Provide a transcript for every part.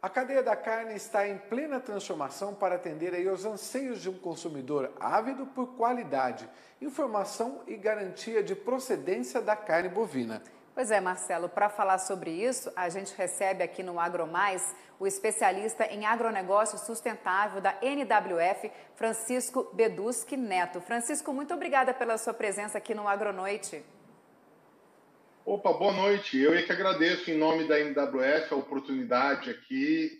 A cadeia da carne está em plena transformação para atender aí aos anseios de um consumidor ávido por qualidade, informação e garantia de procedência da carne bovina. Pois é, Marcelo, para falar sobre isso, a gente recebe aqui no AgroMais o especialista em agronegócio sustentável da NWF, Francisco Beduschi Neto. Francisco, muito obrigada pela sua presença aqui no Agronoite. Opa, boa noite. Eu é que agradeço em nome da NWF a oportunidade aqui,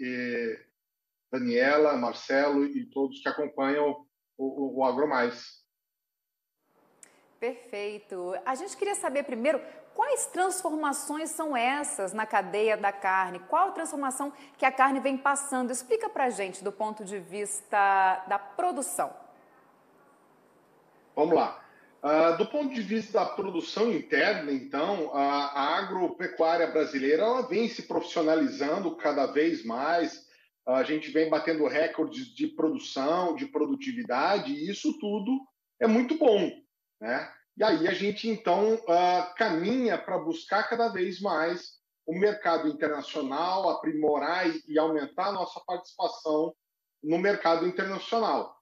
Daniela, Marcelo e todos que acompanham o AgroMais. Perfeito. A gente queria saber primeiro quais transformações são essas na cadeia da carne? Qual transformação que a carne vem passando? Explica para a gente do ponto de vista da produção. Vamos lá. Do ponto de vista da produção interna, então, a agropecuária brasileira ela vem se profissionalizando cada vez mais. A gente vem batendo recordes de produção, de produtividade, e isso tudo é muito bom, né? E aí a gente, então, caminha para buscar cada vez mais o mercado internacional, aprimorar e aumentar a nossa participação no mercado internacional.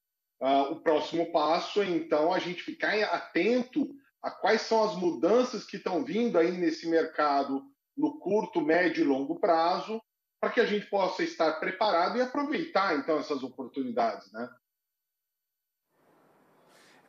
O próximo passo é, então, a gente ficar atento a quais são as mudanças que estão vindo aí nesse mercado no curto, médio e longo prazo, para que a gente possa estar preparado e aproveitar, então, essas oportunidades, né?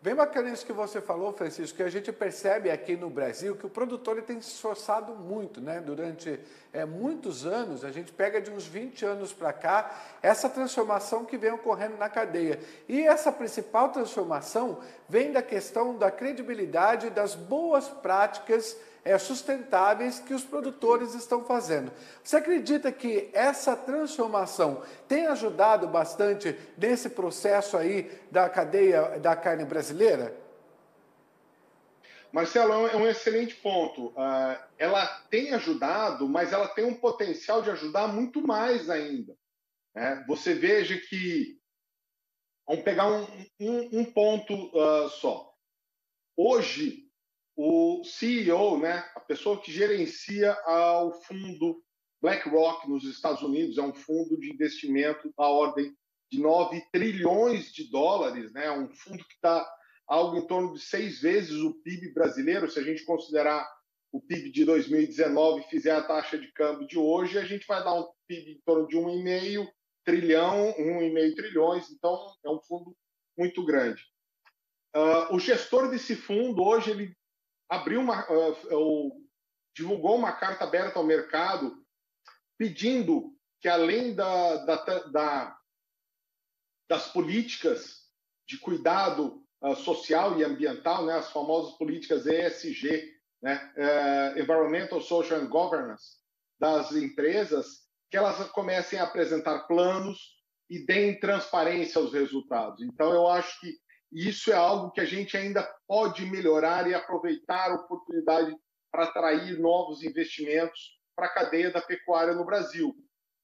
Bem bacana isso que você falou, Francisco, que a gente percebe aqui no Brasil que o produtor ele tem se esforçado muito, né? Durante muitos anos, a gente pega de uns 20 anos para cá, essa transformação que vem ocorrendo na cadeia. E essa principal transformação vem da questão da credibilidade das boas práticas sustentáveis que os produtores estão fazendo. Você acredita que essa transformação tem ajudado bastante nesse processo aí da cadeia da carne brasileira? Marcelo, é um excelente ponto. Ela tem ajudado, mas ela tem um potencial de ajudar muito mais ainda, né? Você veja que, vamos pegar um ponto só. Hoje, o CEO, né, a pessoa que gerencia o fundo BlackRock nos Estados Unidos, é um fundo de investimento da ordem de 9 trilhões de dólares, né, um fundo que está algo em torno de 6 vezes o PIB brasileiro. Se a gente considerar o PIB de 2019 e fizer a taxa de câmbio de hoje, a gente vai dar um PIB em torno de 1,5 trilhão, 1,5 trilhões, então é um fundo muito grande. O gestor desse fundo, hoje, ele divulgou uma carta aberta ao mercado pedindo que, além das políticas de cuidado social e ambiental, né, as famosas políticas ESG, né, Environmental, Social and Governance, das empresas, que elas comecem a apresentar planos e deem transparência aos resultados. Então, eu acho que isso é algo que a gente ainda pode melhorar e aproveitar a oportunidade para atrair novos investimentos para a cadeia da pecuária no Brasil,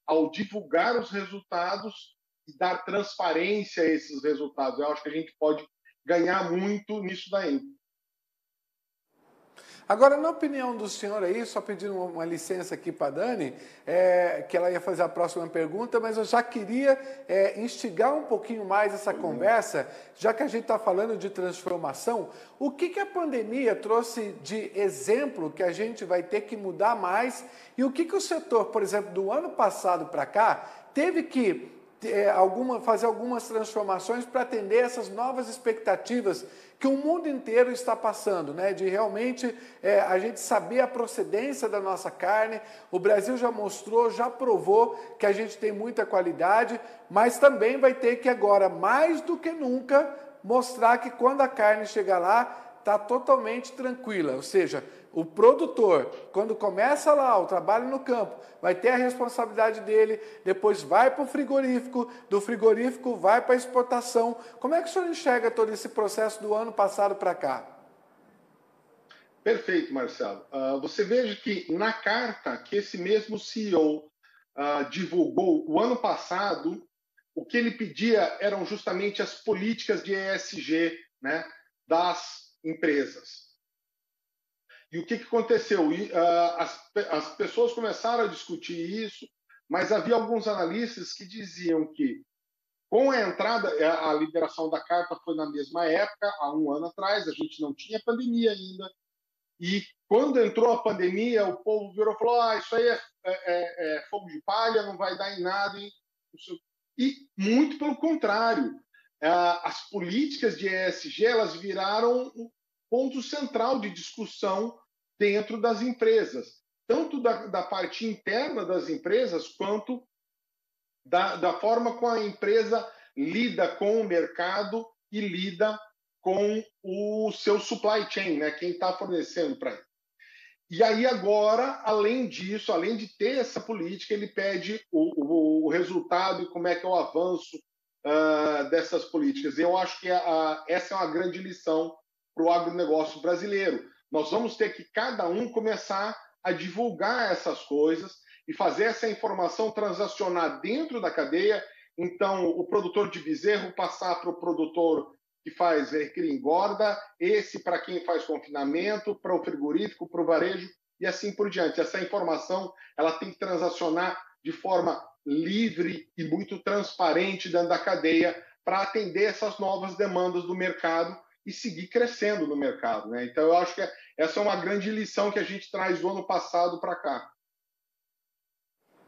ao divulgar os resultados e dar transparência a esses resultados. Eu acho que a gente pode ganhar muito nisso daí. Agora, na opinião do senhor aí, só pedindo uma licença aqui para a Dani, que ela ia fazer a próxima pergunta, mas eu já queria instigar um pouquinho mais essa conversa, já que a gente está falando de transformação, o que a pandemia trouxe de exemplo que a gente vai ter que mudar mais e o que o setor, por exemplo, do ano passado para cá, teve que fazer algumas transformações para atender essas novas expectativas que o mundo inteiro está passando, né? De realmente a gente saber a procedência da nossa carne. O Brasil já mostrou, já provou que a gente tem muita qualidade, mas também vai ter que agora, mais do que nunca, mostrar que quando a carne chegar lá, está totalmente tranquila, ou seja, o produtor, quando começa lá o trabalho no campo, vai ter a responsabilidade dele, depois vai para o frigorífico, do frigorífico vai para a exportação. Como é que o senhor enxerga todo esse processo do ano passado para cá? Perfeito, Marcelo. Você veja que na carta que esse mesmo CEO divulgou o ano passado, o que ele pedia eram justamente as políticas de ESG, né, das empresas. E o que aconteceu? As pessoas começaram a discutir isso, mas havia alguns analistas que diziam que, com a entrada, a liberação da carta foi na mesma época, há um ano atrás, a gente não tinha pandemia ainda, e quando entrou a pandemia, o povo virou e falou: isso aí é fogo de palha, não vai dar em nada. E muito pelo contrário, as políticas de ESG elas viraram um ponto central de discussão dentro das empresas, tanto da parte interna das empresas, quanto da forma como a empresa lida com o mercado e lida com o seu supply chain, né? Quem está fornecendo para ele. E aí agora, além disso, além de ter essa política, ele pede o resultado e como é que é o avanço dessas políticas. Eu acho que essa é uma grande lição para o agronegócio brasileiro. Nós vamos ter que cada um começar a divulgar essas coisas e fazer essa informação transacionar dentro da cadeia. Então, o produtor de bezerro passar para o produtor que faz cria e engorda, esse para quem faz confinamento, para o frigorífico, para o varejo e assim por diante. Essa informação ela tem que transacionar de forma livre e muito transparente dentro da cadeia para atender essas novas demandas do mercado e seguir crescendo no mercado, né? Então, eu acho que essa é uma grande lição que a gente traz do ano passado para cá.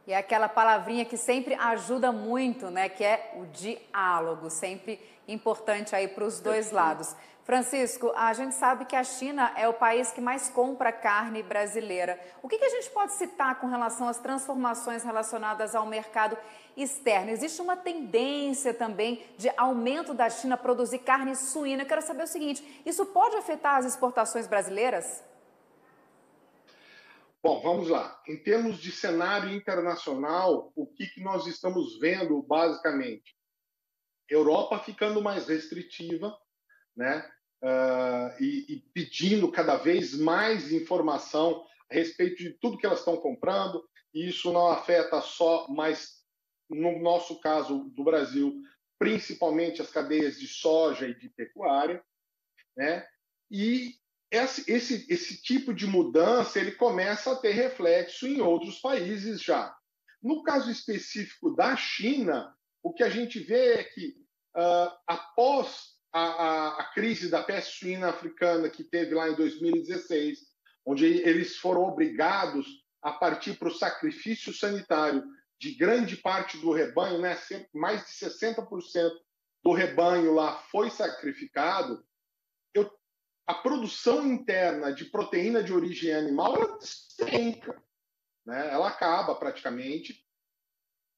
E é aquela palavrinha que sempre ajuda muito, né? Que é o diálogo, sempre importante aí para os dois lados. Francisco, a gente sabe que a China é o país que mais compra carne brasileira. O que a gente pode citar com relação às transformações relacionadas ao mercado externo? Existe uma tendência também de aumento da China produzir carne suína. Eu quero saber o seguinte, isso pode afetar as exportações brasileiras? Bom, vamos lá. Em termos de cenário internacional, o que nós estamos vendo, basicamente? Europa ficando mais restritiva, né? E pedindo cada vez mais informação a respeito de tudo que elas estão comprando. E isso não afeta só, mas no nosso caso do Brasil, principalmente as cadeias de soja e de pecuária, né? E esse tipo de mudança ele começa a ter reflexo em outros países já. No caso específico da China, o que a gente vê é que após a crise da peste suína africana que teve lá em 2016, onde eles foram obrigados a partir para o sacrifício sanitário de grande parte do rebanho, né? Mais de 60% do rebanho lá foi sacrificado, a produção interna de proteína de origem animal ela despenca, né? Ela acaba praticamente,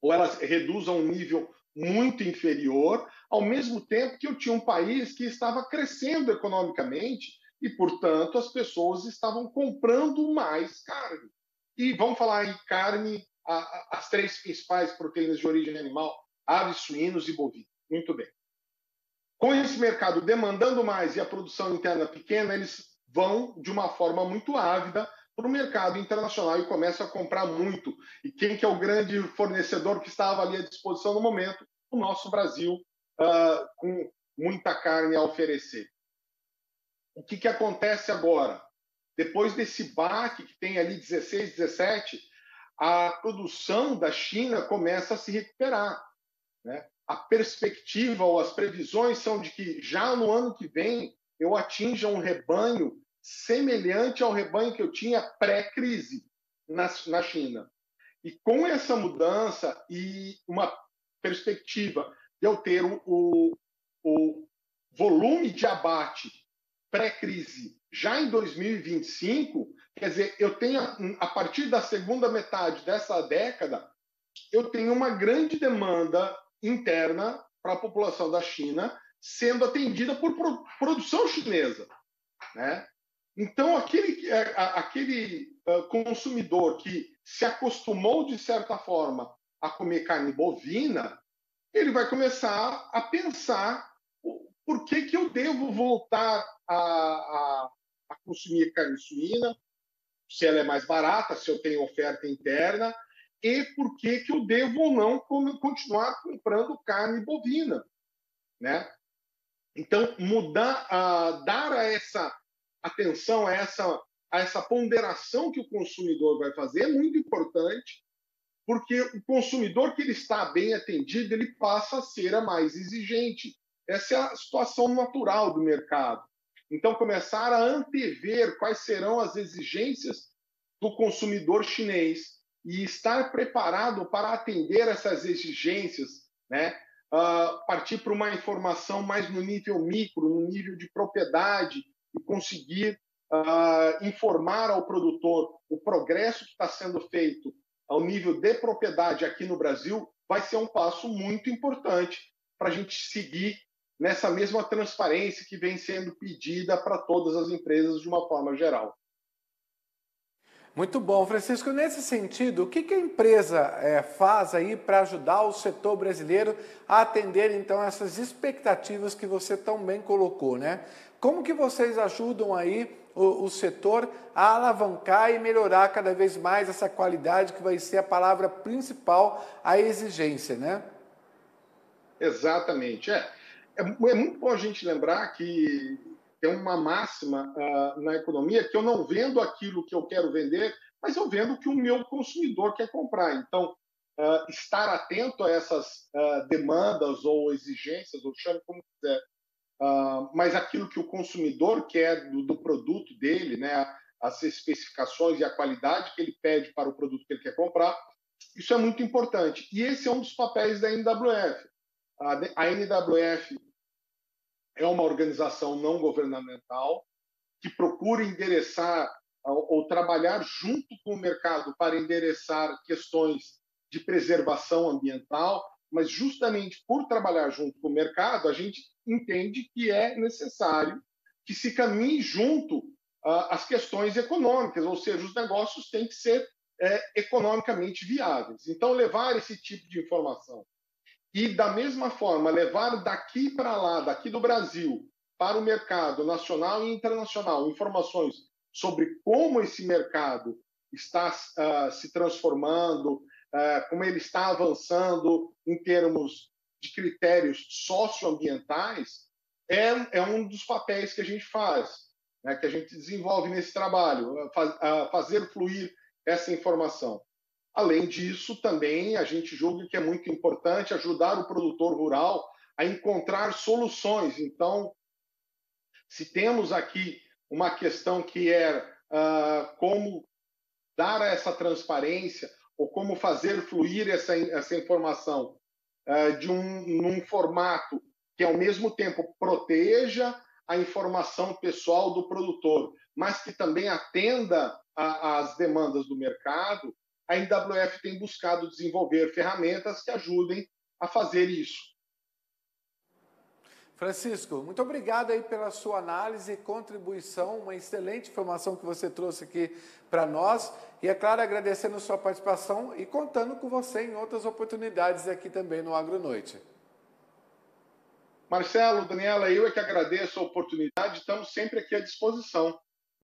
ou ela reduz a um nível muito inferior, ao mesmo tempo que eu tinha um país que estava crescendo economicamente e, portanto, as pessoas estavam comprando mais carne. E vamos falar em carne, as três principais proteínas de origem animal, aves, suínos e bovinos. Muito bem. Com esse mercado demandando mais e a produção interna pequena, eles vão de uma forma muito ávida para o mercado internacional e começam a comprar muito. E quem que é o grande fornecedor que estava ali à disposição no momento? O nosso Brasil, com muita carne a oferecer. O que acontece agora? Depois desse baque que tem ali 16, 17, a produção da China começa a se recuperar, né? A perspectiva ou as previsões são de que já no ano que vem eu atinja um rebanho semelhante ao rebanho que eu tinha pré-crise na China. E com essa mudança e uma perspectiva de eu ter o volume de abate pré-crise já em 2025, quer dizer, eu tenho, a partir da segunda metade dessa década, eu tenho uma grande demanda interna para a população da China sendo atendida por produção chinesa, né? Então, aquele consumidor que se acostumou, de certa forma, a comer carne bovina, ele vai começar a pensar por que eu devo voltar a consumir carne suína, se ela é mais barata, se eu tenho oferta interna, e por que eu devo ou não continuar comprando carne bovina, né? Então, dar a essa atenção, a essa ponderação que o consumidor vai fazer é muito importante porque o consumidor que ele está bem atendido, ele passa a ser a mais exigente. Essa é a situação natural do mercado. Então, começar a antever quais serão as exigências do consumidor chinês e estar preparado para atender essas exigências, né? Partir para uma informação mais no nível micro, no nível de propriedade e conseguir informar ao produtor o progresso que está sendo feito ao nível de propriedade aqui no Brasil, vai ser um passo muito importante para a gente seguir nessa mesma transparência que vem sendo pedida para todas as empresas de uma forma geral. Muito bom, Francisco. Nesse sentido, o que a empresa faz aí para ajudar o setor brasileiro a atender, então, essas expectativas que você tão bem colocou, né? Como que vocês ajudam aí o setor a alavancar e melhorar cada vez mais essa qualidade que vai ser a palavra principal, a exigência, né? Exatamente. É muito bom a gente lembrar que tem uma máxima na economia que eu não vendo aquilo que eu quero vender, mas eu vendo o que o meu consumidor quer comprar. Então, estar atento a essas demandas ou exigências, ou chame como quiser, mas aquilo que o consumidor quer do produto dele, né, as especificações e a qualidade que ele pede para o produto que ele quer comprar, isso é muito importante. E esse é um dos papéis da NWF. A NWF é uma organização não governamental que procura endereçar ou trabalhar junto com o mercado para endereçar questões de preservação ambiental, mas justamente por trabalhar junto com o mercado, a gente entende que é necessário que se caminhe junto às questões econômicas, ou seja, os negócios têm que ser economicamente viáveis. Então, levar esse tipo de informação e, da mesma forma, levar daqui para lá, daqui do Brasil, para o mercado nacional e internacional, informações sobre como esse mercado está se transformando, como ele está avançando em termos de critérios socioambientais, é um dos papéis que a gente faz, né, que a gente desenvolve nesse trabalho, fazer fluir essa informação. Além disso, também a gente julga que é muito importante ajudar o produtor rural a encontrar soluções. Então, se temos aqui uma questão que é como dar essa transparência ou como fazer fluir essa informação num formato que, ao mesmo tempo, proteja a informação pessoal do produtor, mas que também atenda às demandas do mercado, a NWF tem buscado desenvolver ferramentas que ajudem a fazer isso. Francisco, muito obrigado aí pela sua análise e contribuição, uma excelente informação que você trouxe aqui para nós. E, é claro, agradecendo a sua participação e contando com você em outras oportunidades aqui também no Agronoite. Marcelo, Daniela, eu é que agradeço a oportunidade, estamos sempre aqui à disposição.